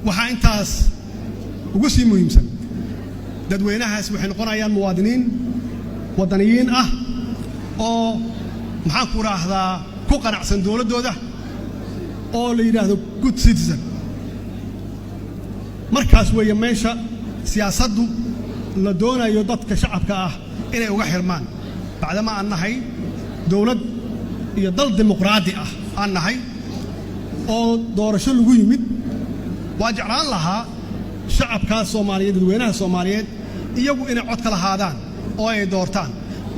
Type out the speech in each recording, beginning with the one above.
waxa intaas ugu sii muhiimsan dadweynahaas waxay noqonayaan muwaadiniin wadaniyiin ah oo maxaan ku raahdaa ku qanacsan dawladooda oo la yiraahdo good citizen markaas weeye meesha siyaasaddu la doonayo dadka shacabka ah inay uga xirmaan bacdama aan nahay dawlad iyo dal dimuqraadi ah aan nahay oo doorasho lagu yimid waa jeclaan lahaa shacabka Soomaaliyeed dadweynaha Soomaaliyeed iyagu inay cod kala haadaan oo ay doortaan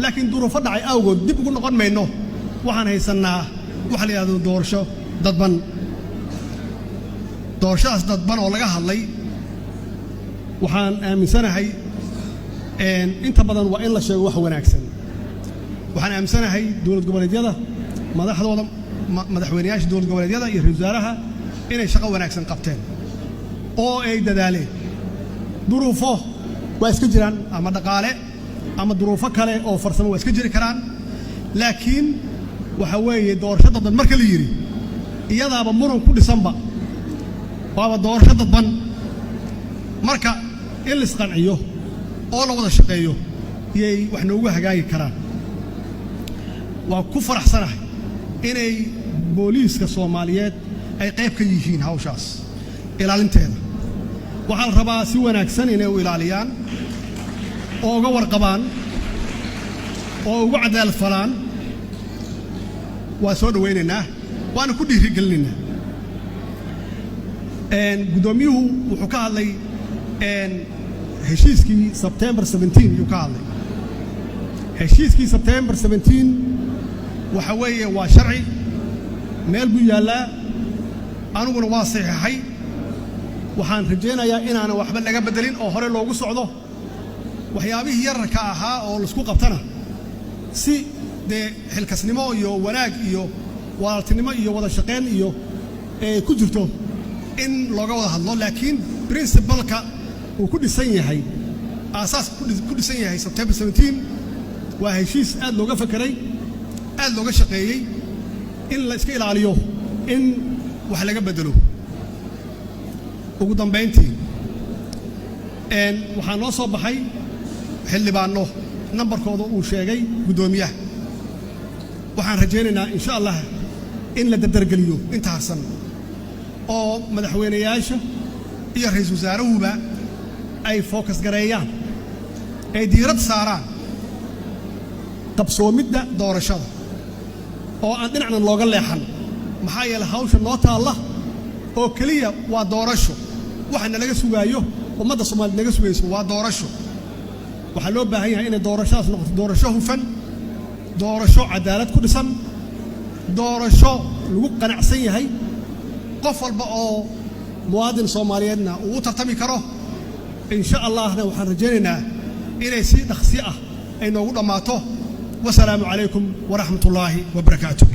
laakiin duruufo dhacay awgood dib ugu noqon mayno waxaan haysanaa waxa la yiraahdo doorasho dadban doorashadaas dadban oo laga hadlay waxaan aaminsanahay inta badan waa in la sheego wax wanaagsan waxaan aaminsanahay dawlad goboleedyada madaxdooda madaxweynayaasha dawlad goboleedyada iyo ra'iisul wasaaraha inay shaqo wanaagsan qabteen oo ay dadaaleen duruufo waa iska jiraan ama dhaqaale ama duruufo kale oo farsamo waa iska jiri karaan laakiin waxa weeye doorasho dadban marka la yiri iyadaaba muran ku dhisanba waaba doorasho dadban marka in la isqanciyo oo la wada shaqeeyo iyay wax noogu hagaagi karaan waa ku faraxsanahay inay booliiska Soomaaliyeed ay qayb ka yihiin hawshaas ilaalinteeda waxaa la rabaa si wanaagsan inay u ilaaliyaan oo uga warqabaan oo ugu cadaalad falaan waa soo dhaweynaynaa waana ku dhiirigelinaynaa gudoomiyuhu wuxuu ka hadlay heshiiskii September 17 uu ka hadlay heshiiskii September 17 waxa weeye waa sharci meel buu yaalaa anuguna waa saxiixay waxaan rajaynayaa inaan waxba laga bedelin oo hore loogu socdo waxyaabihii yararka ahaa oo la isku qabtana si xilkasnimo iyo wanaag iyo walaaltinimo iyo wada shaqeyn iyo ku jirto in looga wada hadlo laakiin principle-ka uu ku dhisan yahay asaas ku dhisan yahay September 17 waa heshiis aad looga fakaray aad looga shaqeeyay in la iska ilaaliyo in wax laga bedelo ugu dambeyntii waxaa noo soo baxay xildhibaano nambarkooda uu sheegay gudoomiyaha waxaan rajaynaynaa insha Allah in la dardargeliyo inta harsan oo madaxweynayaasha iyo ra'iisul wasaaruhuba ay focus gareeyaan ay diirad saaraan qabsoomidda doorashada oo aan dhinacna looga leexan maxaa yeelay hawsha noo taala oo kaliya waa doorasho waxana laga sugaayo ummadda Soomaaliyeed naga sugayso waa doorasho waxa loo baahan yahay in doorashadaas noqoto doorasho hufan doorasho cadaalad ku dhisan doorasho lagu qanacsan yahay qof walba oo muwaadin Soomaaliyeedna uu tartami karo insha Allah waxaan rajaynaynaa inay si dhaqsi ah ay noogu dhamaato wasalaamu calaykum wa rahmatullaahi wa barakaatuh